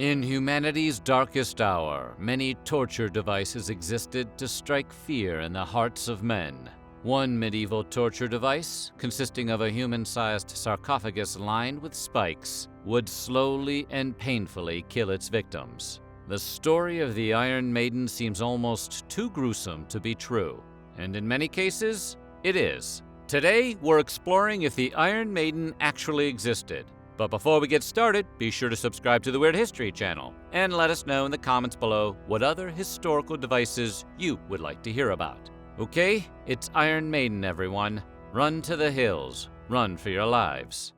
In humanity's darkest hour, many torture devices existed to strike fear in the hearts of men. One medieval torture device, consisting of a human-sized sarcophagus lined with spikes, would slowly and painfully kill its victims. The story of the Iron Maiden seems almost too gruesome to be true, and in many cases, it is. Today, we're exploring if the Iron Maiden actually existed. But before we get started, be sure to subscribe to the Weird History channel and let us know in the comments below what other historical devices you would like to hear about. Okay, it's Iron Maiden, everyone. Run to the hills. Run for your lives.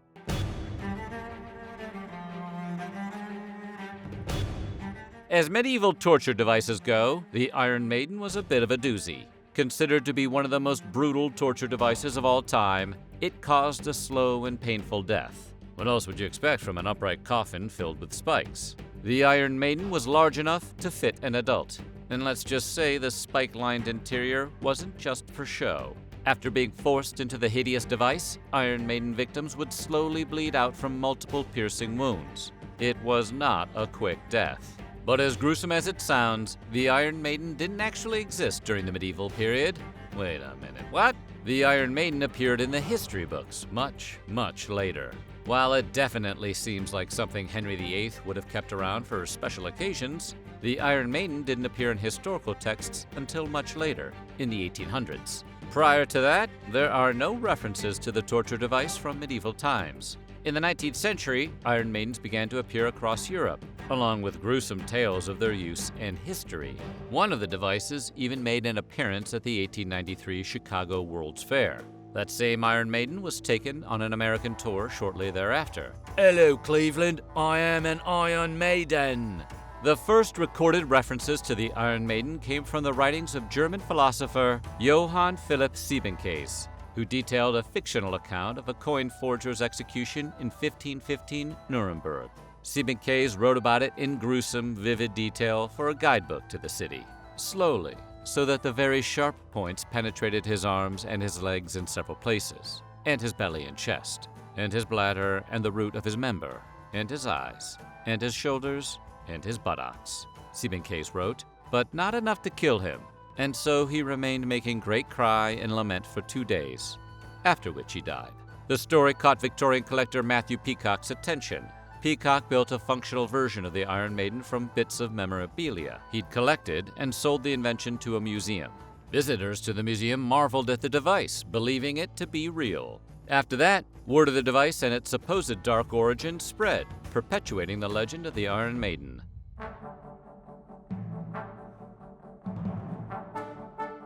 As medieval torture devices go, the Iron Maiden was a bit of a doozy. Considered to be one of the most brutal torture devices of all time, it caused a slow and painful death. What else would you expect from an upright coffin filled with spikes? The Iron Maiden was large enough to fit an adult. And let's just say the spike-lined interior wasn't just for show. After being forced into the hideous device, Iron Maiden victims would slowly bleed out from multiple piercing wounds. It was not a quick death. But as gruesome as it sounds, the Iron Maiden didn't actually exist during the medieval period. Wait a minute, what? The Iron Maiden appeared in the history books much, much later. While it definitely seems like something Henry VIII would have kept around for special occasions, the Iron Maiden didn't appear in historical texts until much later, in the 1800s. Prior to that, there are no references to the torture device from medieval times. In the 19th century, Iron Maidens began to appear across Europe, along with gruesome tales of their use and history. One of the devices even made an appearance at the 1893 Chicago World's Fair. That same Iron Maiden was taken on an American tour shortly thereafter. "Hello, Cleveland, I am an Iron Maiden." The first recorded references to the Iron Maiden came from the writings of German philosopher Johann Philipp Siebenkees, who detailed a fictional account of a coin forger's execution in 1515 Nuremberg. Siebenkees wrote about it in gruesome, vivid detail for a guidebook to the city. Slowly, so that the very sharp points penetrated his arms and his legs in several places, and his belly and chest, and his bladder and the root of his member, and his eyes, and his shoulders, and his buttocks. Siebenkees wrote, but not enough to kill him, and so he remained making great cry and lament for 2 days, after which he died. The story caught Victorian collector Matthew Peacock's attention. Peacock built a functional version of the Iron Maiden from bits of memorabilia he'd collected and sold the invention to a museum. Visitors to the museum marveled at the device, believing it to be real. After that, word of the device and its supposed dark origin spread, perpetuating the legend of the Iron Maiden.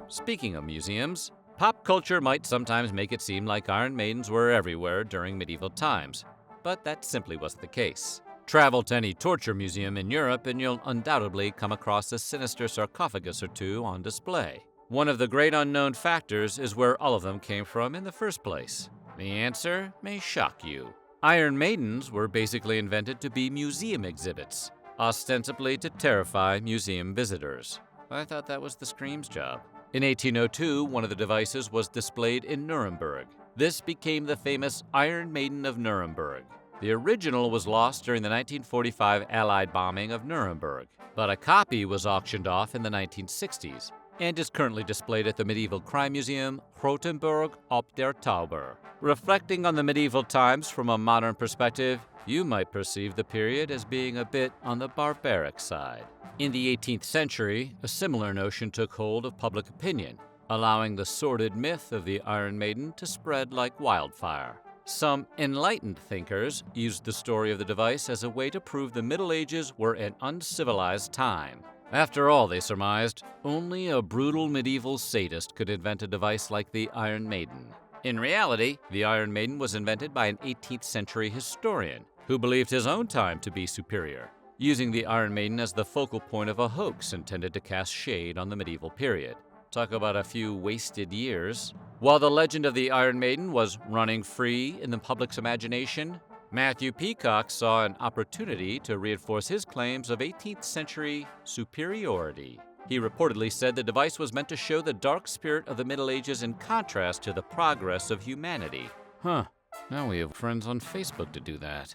Speaking of museums, pop culture might sometimes make it seem like Iron Maidens were everywhere during medieval times. But that simply wasn't the case. Travel to any torture museum in Europe and you'll undoubtedly come across a sinister sarcophagus or two on display. One of the great unknown factors is where all of them came from in the first place. The answer may shock you. Iron Maidens were basically invented to be museum exhibits, ostensibly to terrify museum visitors. I thought that was the Scream's job. In 1802, one of the devices was displayed in Nuremberg. This became the famous Iron Maiden of Nuremberg. The original was lost during the 1945 Allied bombing of Nuremberg, but a copy was auctioned off in the 1960s and is currently displayed at the Medieval Crime Museum, Rothenburg ob der Tauber. Reflecting on the medieval times from a modern perspective, you might perceive the period as being a bit on the barbaric side. In the 18th century, a similar notion took hold of public opinion, allowing the sordid myth of the Iron Maiden to spread like wildfire. Some enlightened thinkers used the story of the device as a way to prove the Middle Ages were an uncivilized time. After all, they surmised, only a brutal medieval sadist could invent a device like the Iron Maiden. In reality, the Iron Maiden was invented by an 18th century historian who believed his own time to be superior, using the Iron Maiden as the focal point of a hoax intended to cast shade on the medieval period. Talk about a few wasted years. While the legend of the Iron Maiden was running free in the public's imagination, Matthew Peacock saw an opportunity to reinforce his claims of 18th century superiority. He reportedly said the device was meant to show the dark spirit of the Middle Ages in contrast to the progress of humanity. Now we have friends on Facebook to do that.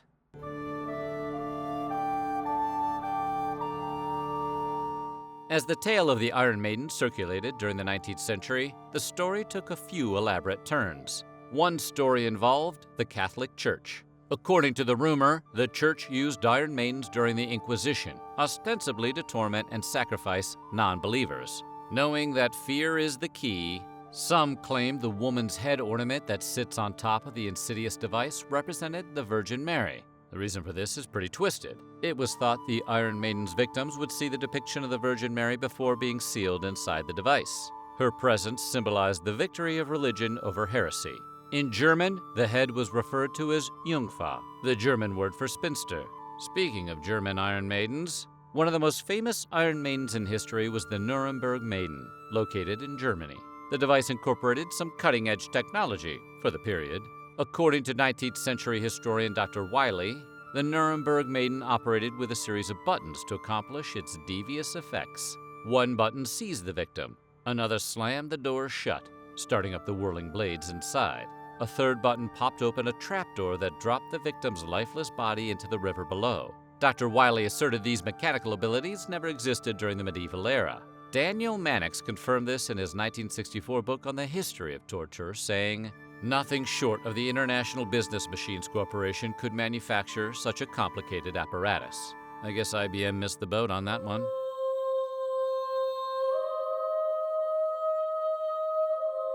As the tale of the Iron Maiden circulated during the 19th century, the story took a few elaborate turns. One story involved the Catholic Church. According to the rumor, the Church used Iron Maidens during the Inquisition, ostensibly to torment and sacrifice non-believers. Knowing that fear is the key, some claimed the woman's head ornament that sits on top of the insidious device represented the Virgin Mary. The reason for this is pretty twisted. It was thought the Iron Maiden's victims would see the depiction of the Virgin Mary before being sealed inside the device. Her presence symbolized the victory of religion over heresy. In German, the head was referred to as Jungfrau, the German word for spinster. Speaking of German Iron Maidens, one of the most famous Iron Maidens in history was the Nuremberg Maiden, located in Germany. The device incorporated some cutting-edge technology for the period. According to 19th century historian Dr. Wylie, the Nuremberg Maiden operated with a series of buttons to accomplish its devious effects. One button seized the victim, another slammed the door shut, starting up the whirling blades inside. A third button popped open a trapdoor that dropped the victim's lifeless body into the river below. Dr. Wylie asserted these mechanical abilities never existed during the medieval era. Daniel Mannix confirmed this in his 1964 book on the history of torture, saying, "Nothing short of the International Business Machines Corporation could manufacture such a complicated apparatus." I guess IBM missed the boat on that one.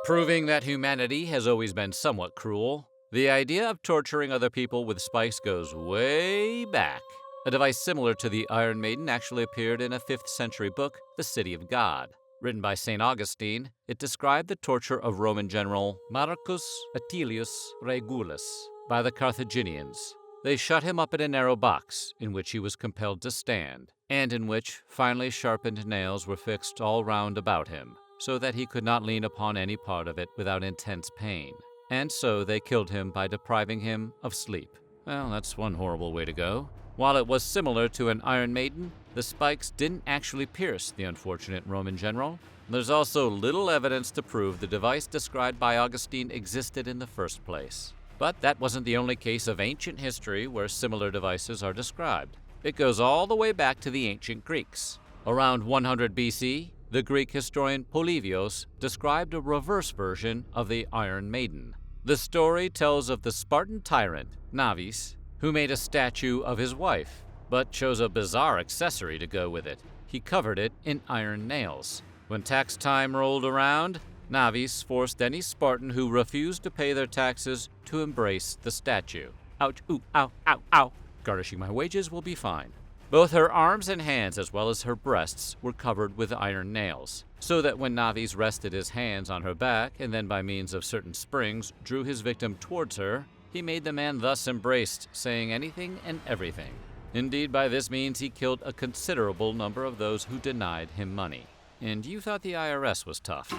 Proving that humanity has always been somewhat cruel, the idea of torturing other people with spikes goes way back. A device similar to the Iron Maiden actually appeared in a 5th century book, The City of God. Written by St. Augustine, it described the torture of Roman general Marcus Atilius Regulus by the Carthaginians. They shut him up in a narrow box in which he was compelled to stand, and in which finely sharpened nails were fixed all round about him, so that he could not lean upon any part of it without intense pain. And so they killed him by depriving him of sleep. Well, that's one horrible way to go. While it was similar to an Iron Maiden, the spikes didn't actually pierce the unfortunate Roman general. There's also little evidence to prove the device described by Augustine existed in the first place. But that wasn't the only case of ancient history where similar devices are described. It goes all the way back to the ancient Greeks. Around 100 BC, the Greek historian Polybius described a reverse version of the Iron Maiden. The story tells of the Spartan tyrant, Nabis, who made a statue of his wife, but chose a bizarre accessory to go with it. He covered it in iron nails. When tax time rolled around, Nabis forced any Spartan who refused to pay their taxes to embrace the statue. Ouch, ooh, ow, ow, ow. Garnishing my wages will be fine. Both her arms and hands, as well as her breasts, were covered with iron nails, so that when Nabis rested his hands on her back and then by means of certain springs drew his victim towards her, he made the man thus embraced, saying anything and everything. Indeed, by this means he killed a considerable number of those who denied him money. And you thought the IRS was tough.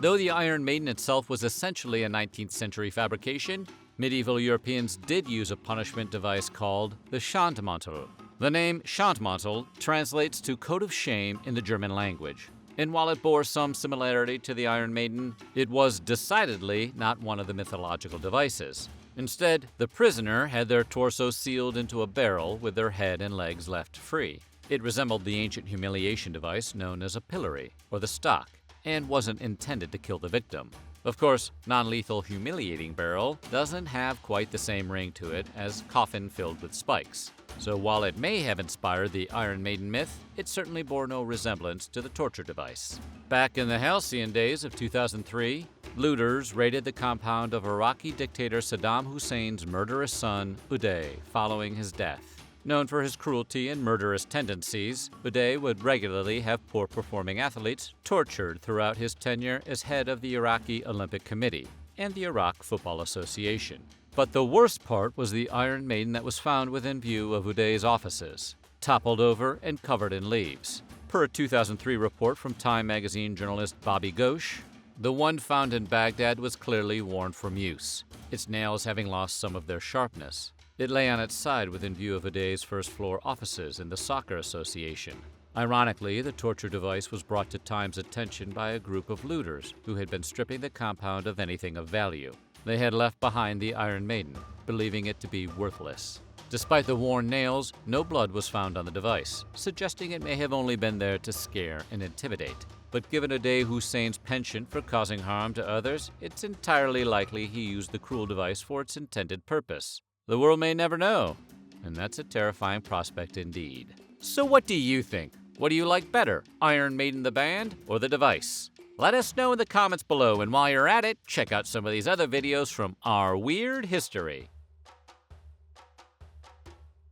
Though the Iron Maiden itself was essentially a 19th century fabrication, medieval Europeans did use a punishment device called the Schandmantel. The name Schandmantel translates to coat of shame in the German language. And while it bore some similarity to the Iron Maiden, it was decidedly not one of the mythological devices. Instead, the prisoner had their torso sealed into a barrel with their head and legs left free. It resembled the ancient humiliation device known as a pillory, or the stock, and wasn't intended to kill the victim. Of course, non-lethal humiliating barrel doesn't have quite the same ring to it as coffin filled with spikes. So while it may have inspired the Iron Maiden myth, it certainly bore no resemblance to the torture device. Back in the halcyon days of 2003, looters raided the compound of Iraqi dictator Saddam Hussein's murderous son, Uday, following his death. Known for his cruelty and murderous tendencies, Uday would regularly have poor-performing athletes tortured throughout his tenure as head of the Iraqi Olympic Committee and the Iraq Football Association. But the worst part was the Iron Maiden that was found within view of Uday's offices, toppled over and covered in leaves. Per a 2003 report from Time magazine journalist Bobby Ghosh, the one found in Baghdad was clearly worn from use, its nails having lost some of their sharpness. It lay on its side within view of Uday's first-floor offices in the Soccer Association. Ironically, the torture device was brought to Time's attention by a group of looters who had been stripping the compound of anything of value. They had left behind the Iron Maiden, believing it to be worthless. Despite the worn nails, no blood was found on the device, suggesting it may have only been there to scare and intimidate. But given Uday Hussein's penchant for causing harm to others, it's entirely likely he used the cruel device for its intended purpose. The world may never know, and that's a terrifying prospect indeed. So what do you think? What do you like better, Iron Maiden the band or the device? Let us know in the comments below, and while you're at it, check out some of these other videos from our weird history.